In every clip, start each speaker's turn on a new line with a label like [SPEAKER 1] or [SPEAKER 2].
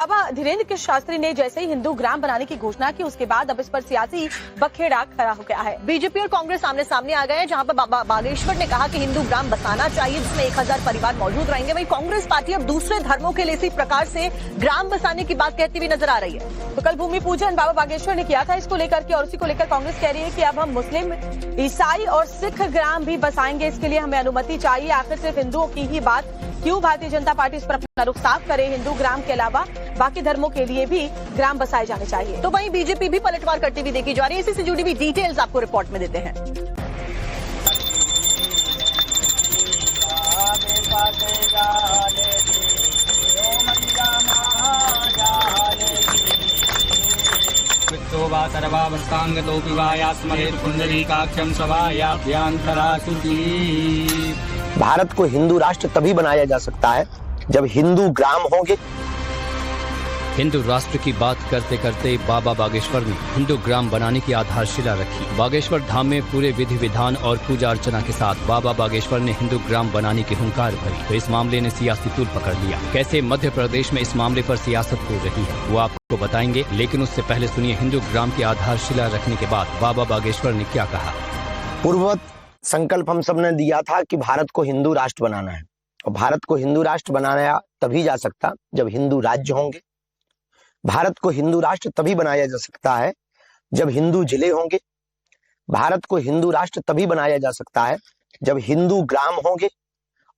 [SPEAKER 1] बाबा धीरेन्द्र के शास्त्री ने जैसे ही हिंदू ग्राम बनाने की घोषणा की, उसके बाद अब इस पर सियासी बखेड़ा खड़ा हो गया है। बीजेपी और कांग्रेस आमने सामने आ गए हैं, जहां पर बाबा बागेश्वर ने कहा कि हिंदू ग्राम बसाना चाहिए जिसमें 1000 परिवार मौजूद रहेंगे। वहीं कांग्रेस पार्टी अब दूसरे धर्मों के लिए इसी प्रकार से ग्राम बसाने की बात कहती हुई नजर आ रही है। तो कल भूमि पूजन बाबा बागेश्वर ने किया था इसको लेकर के, और उसी को लेकर कांग्रेस कह रही है कि अब हम मुस्लिम, ईसाई और सिख ग्राम भी बसाएंगे, इसके लिए हमें अनुमति चाहिए। आखिर सिर्फ हिंदुओं की ही बात क्यों? भारतीय जनता पार्टी इस पर अपना रुख साफ करे। हिंदू ग्राम के अलावा बाकी धर्मों के लिए भी ग्राम बसाए जाने चाहिए। तो वहीं बीजेपी भी पलटवार करती हुई देखी जा रही है। इसी से जुड़ी हुई डिटेल्स आपको रिपोर्ट में देते हैं।
[SPEAKER 2] भारत को हिंदू राष्ट्र तभी बनाया जा सकता है जब हिंदू ग्राम होंगे।
[SPEAKER 3] हिंदू राष्ट्र की बात करते करते बाबा बागेश्वर ने हिंदू ग्राम बनाने की आधारशिला रखी। बागेश्वर धाम में पूरे विधि विधान और पूजा अर्चना के साथ बाबा बागेश्वर ने हिंदू ग्राम बनाने की हुंकार भरी, तो इस मामले ने सियासी तूल पकड़ लिया। कैसे मध्य प्रदेश में इस मामले पर सियासत हो रही है वो आपको बताएंगे, लेकिन उससे पहले सुनिए हिंदू ग्राम की आधारशिला रखने के बाद बाबा बागेश्वर ने क्या कहा।
[SPEAKER 2] पूर्ववत संकल्प हम सबने दिया था कि भारत को हिंदू राष्ट्र बनाना है, और भारत को हिंदू राष्ट्र बनाया तभी जा सकता जब हिंदू राज्य होंगे। भारत को हिंदू राष्ट्र तभी बनाया जा सकता है जब हिंदू जिले होंगे। भारत को हिंदू राष्ट्र तभी बनाया जा सकता है जब हिंदू ग्राम होंगे,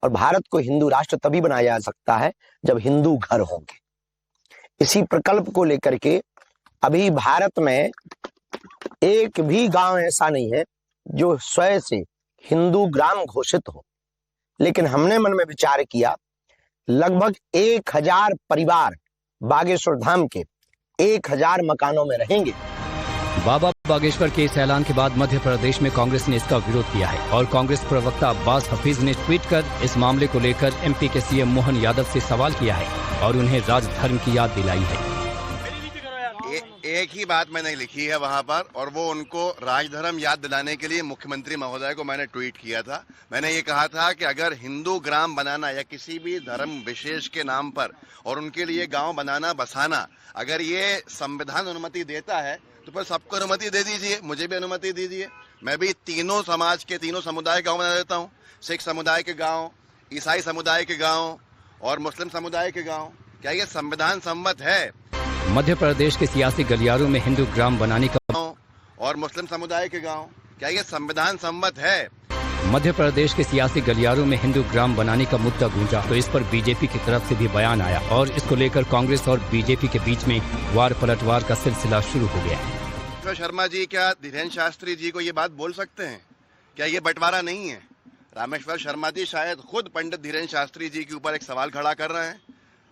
[SPEAKER 2] और भारत को हिंदू राष्ट्र तभी बनाया जा सकता है जब हिंदू घर होंगे। इसी प्रकल्प को लेकर के अभी भारत में एक भी गांव ऐसा नहीं है जो स्वयं से हिंदू ग्राम घोषित हो, लेकिन हमने मन में विचार किया लगभग 1000 परिवार बागेश्वर धाम के 1000 मकानों में रहेंगे।
[SPEAKER 3] बाबा बागेश्वर के इस ऐलान के बाद मध्य प्रदेश में कांग्रेस ने इसका विरोध किया है, और कांग्रेस प्रवक्ता अब्बास हफीज ने ट्वीट कर इस मामले को लेकर एमपी के सीएम मोहन यादव से सवाल किया है और उन्हें राजधर्म की याद दिलाई है।
[SPEAKER 4] एक ही बात मैंने लिखी है वहां पर, और वो उनको राजधर्म याद दिलाने के लिए मुख्यमंत्री महोदय को मैंने ट्वीट किया था। मैंने ये कहा था कि अगर हिंदू ग्राम बनाना या किसी भी धर्म विशेष के नाम पर और उनके लिए गांव बनाना बसाना अगर ये संविधान अनुमति देता है तो फिर सबको अनुमति दे दीजिए, मुझे भी अनुमति दीजिए। मैं भी तीनों समाज के, तीनों समुदाय गाँव बना देता हूँ। सिख समुदाय के गाँव, ईसाई समुदाय के गाँव और मुस्लिम समुदाय के गाँव। क्या ये संविधान सम्मत है?
[SPEAKER 3] मध्य प्रदेश के सियासी गलियारों में हिंदू ग्राम बनाने का
[SPEAKER 4] और मुस्लिम समुदाय के गांव, क्या ये संविधान सम्मत है?
[SPEAKER 3] मध्य प्रदेश के सियासी गलियारों में हिंदू ग्राम बनाने का मुद्दा गूंजा, तो इस पर बीजेपी की तरफ से भी बयान आया, और इसको लेकर कांग्रेस और बीजेपी के बीच में वार पलटवार का सिलसिला शुरू हो गया है।
[SPEAKER 4] शर्मा जी क्या धीरेन्द्र शास्त्री जी को ये बात बोल सकते हैं? क्या ये बंटवारा नहीं है? रामेश्वर शर्मा जी शायद खुद पंडित धीरेन्द्र शास्त्री जी के ऊपर एक सवाल खड़ा कर रहे हैं।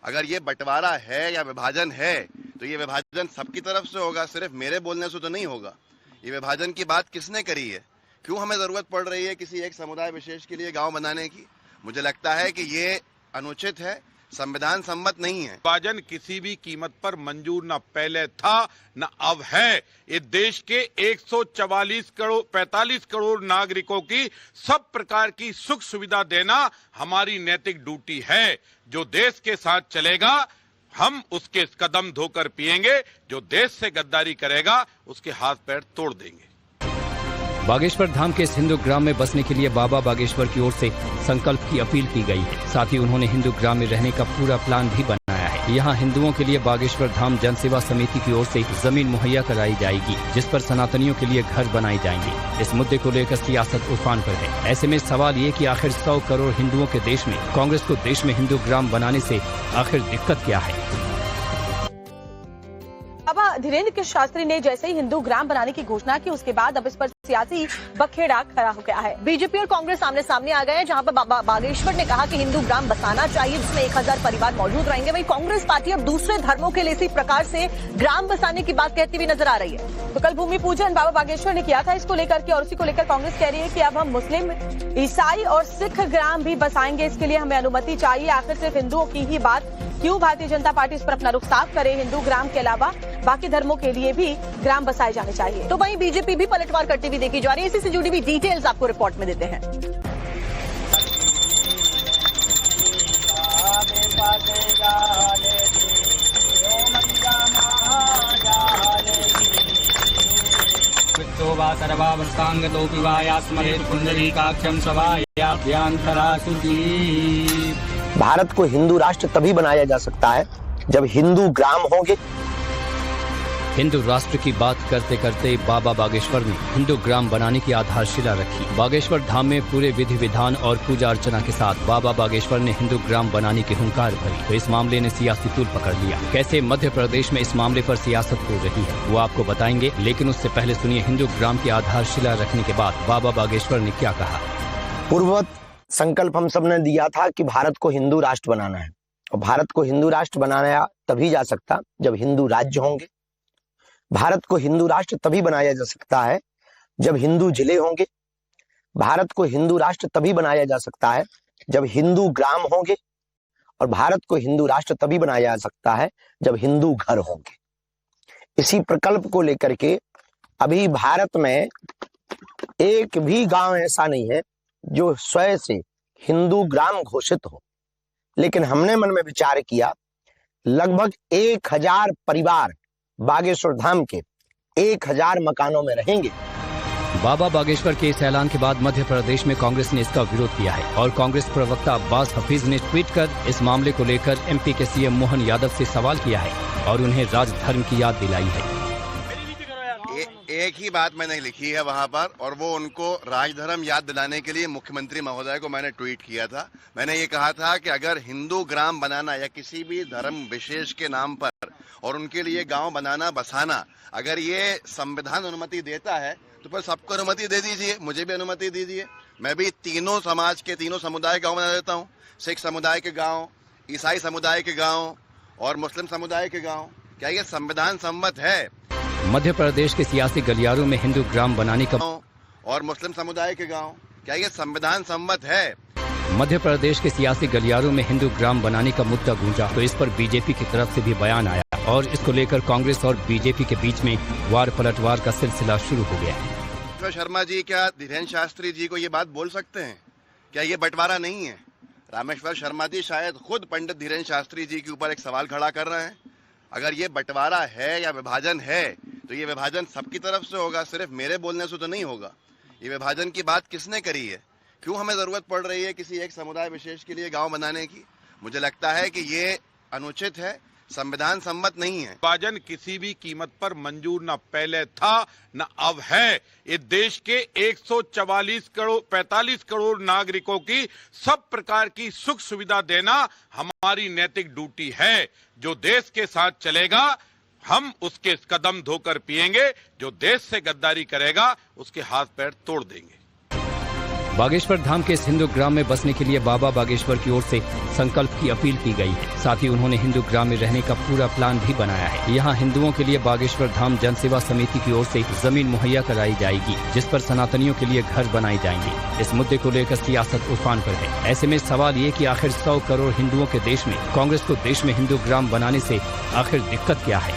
[SPEAKER 4] अगर ये बंटवारा है या विभाजन है तो ये विभाजन सबकी तरफ से होगा, सिर्फ मेरे बोलने से तो नहीं होगा। ये विभाजन की बात किसने करी है? क्यों हमें जरूरत पड़ रही है किसी एक समुदाय विशेष के लिए गांव बनाने की? मुझे लगता है कि ये अनुचित है, संविधान सम्मत नहीं है।
[SPEAKER 5] विभाजन किसी भी कीमत पर मंजूर न पहले था न अब है। ये देश के 45 करोड़ नागरिकों की सब प्रकार की सुख सुविधा देना हमारी नैतिक ड्यूटी है। जो देश के साथ चलेगा हम उसके कदम धोकर पिएंगे, जो देश से गद्दारी करेगा उसके हाथ पैर तोड़ देंगे।
[SPEAKER 3] बागेश्वर धाम के इस हिंदू ग्राम में बसने के लिए बाबा बागेश्वर की ओर से संकल्प की अपील की गई है। साथ ही उन्होंने हिंदू ग्राम में रहने का पूरा प्लान भी बनाया है। यहाँ हिंदुओं के लिए बागेश्वर धाम जन सेवा समिति की ओर से जमीन मुहैया कराई जाएगी, जिस पर सनातनियों के लिए घर बनाए जाएंगे। इस मुद्दे को लेकर सियासत उफान पर है। ऐसे में सवाल ये कि आखिर 100 करोड़ हिंदुओं के देश में कांग्रेस को देश में हिंदू ग्राम बनाने से आखिर दिक्कत क्या है?
[SPEAKER 1] बाबा धीरेन्द्र के शास्त्री ने जैसे ही हिंदू ग्राम बनाने की घोषणा की, उसके बाद अब इस पर सियासी बखेड़ा खड़ा हो गया है। बीजेपी और कांग्रेस आमने सामने आ गए हैं, जहां पर बाबा बागेश्वर ने कहा कि हिंदू ग्राम बसाना चाहिए जिसमें 1000 परिवार मौजूद रहेंगे। वहीं कांग्रेस पार्टी अब दूसरे धर्मों के लिए इसी प्रकार से ग्राम बसाने की बात कहती हुई नजर आ रही है। तो कल भूमि पूजन बाबा बागेश्वर ने किया था इसको लेकर के, और उसी को लेकर कांग्रेस कह रही है कि अब हम मुस्लिम, ईसाई और सिख ग्राम भी बसाएंगे, इसके लिए हमें अनुमति चाहिए। आखिर सिर्फ हिंदुओं की ही बात क्यों? भारतीय जनता पार्टी इस पर अपना रुख साफ करे। हिंदू ग्राम के अलावा बाकी धर्मों के लिए भी ग्राम बसाए जाने चाहिए। तो वहीं बीजेपी भी पलटवार करती हुई देखी जा रही है। इसी से जुड़ी हुई डिटेल्स आपको रिपोर्ट में देते हैं।
[SPEAKER 6] सर्वावस्थांगतोऽपि वा या स्मरेत् पुण्डरीकाक्षं सभायाभ्यन्तरा शुचि।
[SPEAKER 2] भारत को हिंदू राष्ट्र तभी बनाया जा सकता है जब हिंदू ग्राम होंगे।
[SPEAKER 3] हिंदू राष्ट्र की बात करते करते बाबा बागेश्वर ने हिंदू ग्राम बनाने की आधारशिला रखी। बागेश्वर धाम में पूरे विधि विधान और पूजा अर्चना के साथ बाबा बागेश्वर ने हिंदू ग्राम बनाने की हुंकार भरी तो इस मामले ने सियासी तूल पकड़ लिया। कैसे मध्य प्रदेश में इस मामले पर सियासत हो रही है वो आपको बताएंगे, लेकिन उससे पहले सुनिए हिंदू ग्राम की आधारशिला रखने के बाद बाबा बागेश्वर ने क्या कहा।
[SPEAKER 2] पूर्ववत संकल्प हम सब ने दिया था कि भारत को हिंदू राष्ट्र बनाना है, और भारत को हिंदू राष्ट्र बनाया तभी जा सकता जब हिंदू राज्य होंगे। भारत को हिंदू राष्ट्र तभी बनाया जा सकता है जब हिंदू जिले होंगे। भारत को हिंदू राष्ट्र तभी बनाया जा सकता है जब हिंदू ग्राम होंगे, और भारत को हिंदू राष्ट्र तभी बनाया जा सकता है जब हिंदू घर होंगे। इसी प्रकल्प को लेकर के अभी भारत में एक भी गांव ऐसा नहीं है जो स्वयं से हिंदू ग्राम घोषित हो, लेकिन हमने मन में विचार किया लगभग 1000 परिवार बागेश्वर धाम के 1000 मकानों में रहेंगे।
[SPEAKER 3] बाबा बागेश्वर के इस ऐलान के बाद मध्य प्रदेश में कांग्रेस ने इसका विरोध किया है और कांग्रेस प्रवक्ता अब्बास हफीज ने ट्वीट कर इस मामले को लेकर एमपी के सीएम मोहन यादव से सवाल किया है और उन्हें राजधर्म की याद दिलाई है।
[SPEAKER 4] एक ही बात मैंने लिखी है वहां पर, और वो उनको राजधर्म याद दिलाने के लिए मुख्यमंत्री महोदय को मैंने ट्वीट किया था। मैंने ये कहा था कि अगर हिंदू ग्राम बनाना या किसी भी धर्म विशेष के नाम पर और उनके लिए गांव बनाना बसाना अगर ये संविधान अनुमति देता है तो फिर सबको अनुमति दे दीजिए, मुझे भी अनुमति दीजिए। मैं भी तीनों समाज के तीनों समुदाय गाँव बना देता हूँ, सिख समुदाय के गाँव, ईसाई समुदाय के गाँव और मुस्लिम समुदाय के गाँव। क्या ये संविधान सम्मत है?
[SPEAKER 3] मध्य प्रदेश के सियासी गलियारों में हिंदू ग्राम बनाने का
[SPEAKER 4] और मुस्लिम समुदाय के गांव, क्या ये संविधान सम्मत है?
[SPEAKER 3] मध्य प्रदेश के सियासी गलियारों में हिंदू ग्राम बनाने का मुद्दा गूंजा तो इस पर बीजेपी की तरफ से भी बयान आया और इसको लेकर कांग्रेस और बीजेपी के बीच में वार पलटवार का सिलसिला शुरू हो गया है।
[SPEAKER 4] शर्मा जी क्या धीरेन्द्र शास्त्री जी को ये बात बोल सकते हैं? क्या ये बंटवारा नहीं है? रामेश्वर शर्मा जी शायद खुद पंडित धीरेन्द्र शास्त्री जी के ऊपर एक सवाल खड़ा कर रहे हैं। अगर ये बंटवारा है या विभाजन है तो ये विभाजन सबकी तरफ से होगा, सिर्फ मेरे बोलने से तो नहीं होगा। ये विभाजन की बात किसने करी है? क्यों हमें जरूरत पड़ रही है किसी एक समुदाय विशेष के लिए गांव बनाने की? मुझे लगता है कि ये अनुचित है, संविधान सम्मत नहीं है।
[SPEAKER 5] विभाजन किसी भी कीमत पर मंजूर न पहले था न अब है। ये देश के 45 करोड़ नागरिकों की सब प्रकार की सुख सुविधा देना हमारी नैतिक ड्यूटी है। जो देश के साथ चलेगा हम उसके कदम धोकर पिएंगे, जो देश से गद्दारी करेगा उसके हाथ पैर तोड़ देंगे।
[SPEAKER 3] बागेश्वर धाम के इस हिंदू ग्राम में बसने के लिए बाबा बागेश्वर की ओर से संकल्प की अपील की गई है। साथ ही उन्होंने हिंदू ग्राम में रहने का पूरा प्लान भी बनाया है। यहाँ हिंदुओं के लिए बागेश्वर धाम जन सेवा समिति की ओर से जमीन मुहैया कराई जाएगी, जिस पर सनातनियों के लिए घर बनाए जाएंगे। इस मुद्दे को लेकर सियासत उफान पर है। ऐसे में सवाल ये कि आखिर 100 करोड़ हिंदुओं के देश में कांग्रेस को देश में हिंदू ग्राम बनाने से आखिर दिक्कत क्या है?